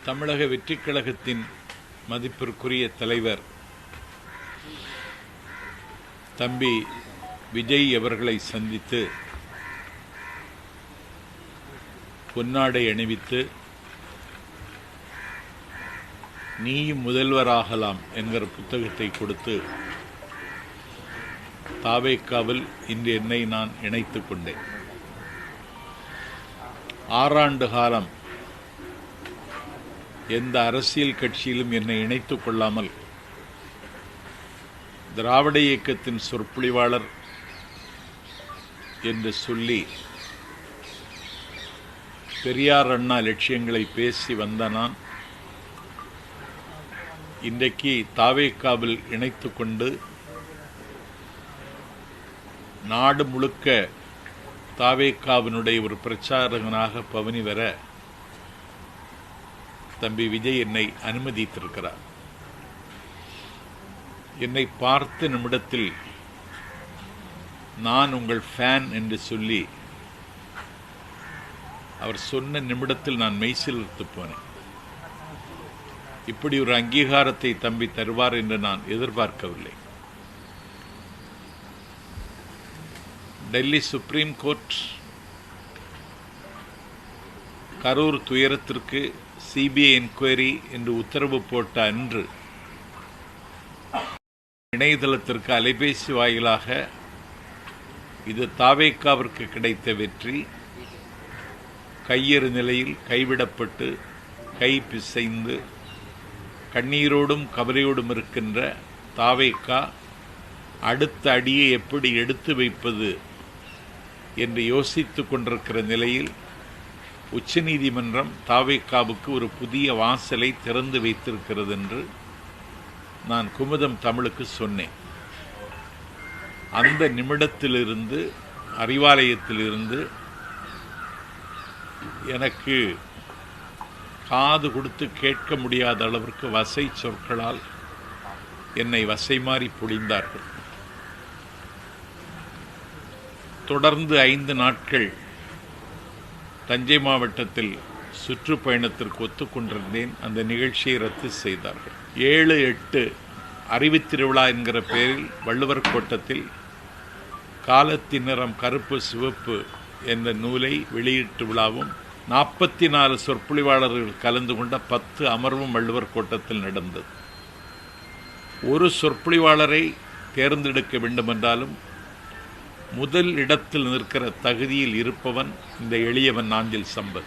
தமிழக வெற்றிக் கழகத்தின் மதிப்பிற்குரிய தலைவர் தம்பி விஜய் அவர்களை சந்தித்து பொன்னாடை அணிவித்து நீயும் முதல்வராகலாம் என்கிற புத்தகத்தை கொடுத்து தாவேக்காவில் இன்று என்னை நான் இணைத்துக் கொண்டேன். 6 ஆண்டு காலம் எந்த அரசியல் கட்சியிலும் என்னை இணைத்துக் கொள்ளாமல் திராவிட இயக்கத்தின் சொற்பொழிவாளர் என்று சொல்லி பெரியார் அண்ணா லட்சியங்களை பேசி வந்த நான் இன்றைக்கு தாவேக்காவில் இணைத்து கொண்டு நாடு முழுக்க தாவேக்காவினுடைய ஒரு பிரச்சாரகனாக பவனி வர தம்பி விஜய் என்னை அனுமதித்திருக்கிறார். என்னை பார்த்த நிமிடத்தில் நான் உங்கள் ஃபேன் என்று சொல்லி அவர் சொன்ன நிமிடத்தில் நான் மெய்சிலிர்த்து போனேன். இப்படி ஒரு அங்கீகாரத்தை தம்பி தருவார் என்று நான் எதிர்பார்க்கவில்லை. டெல்லி சுப்ரீம் கோர்ட் கரூர் துயரத்திற்கு சிபிஐ என்கொயரி என்று உத்தரவு போட்ட அன்று இணையதளத்திற்கு அலைபேசி வாயிலாக இது தாவேக்காவிற்கு கிடைத்த வெற்றி, கையெறு நிலையில் கைவிடப்பட்டு கை பிசைந்து கண்ணீரோடும் கவலையோடும் இருக்கின்ற தாவேக்கா அடுத்த அடியை எப்படி எடுத்து வைப்பது என்று யோசித்துக் கொண்டிருக்கிற நிலையில் உச்சநீதிமன்றம் தாவேக்காவுக்கு ஒரு புதிய வாசலை திறந்து வைத்திருக்கிறது என்று நான் குமுதம் தமிழுக்கு சொன்னேன். அந்த நிமிடத்திலிருந்து அறிவாலயத்திலிருந்து எனக்கு காது கொடுத்து கேட்க முடியாத அளவிற்கு வசை சொற்களால் என்னை வசை மாறி பொழிந்தார்கள். தொடர்ந்து 5 நாட்கள் தஞ்சை மாவட்டத்தில் சுற்றுப்பயணத்திற்கு ஒத்துக்கொண்டிருந்தேன். அந்த நிகழ்ச்சியை ரத்து செய்தார்கள். 7-8 அறிவுத் திருவிழா என்கிற பெயரில் வள்ளுவர் கோட்டத்தில் காலத்தின் நிறம் கருப்பு சிவப்பு என்ற நூலை வெளியீட்டு விழாவும் 44 சொற்பொழிவாளர்கள் கலந்து கொண்ட 10 அமர்வும் வள்ளுவர் கோட்டத்தில் நடந்தது. ஒரு சொற்பொழிவாளரை தேர்ந்தெடுக்க வேண்டுமென்றாலும் முதல் இடத்தில் நிற்கிற தகுதியில் இருப்பவன் இந்த எளியவன் நாஞ்சில் சம்பத்.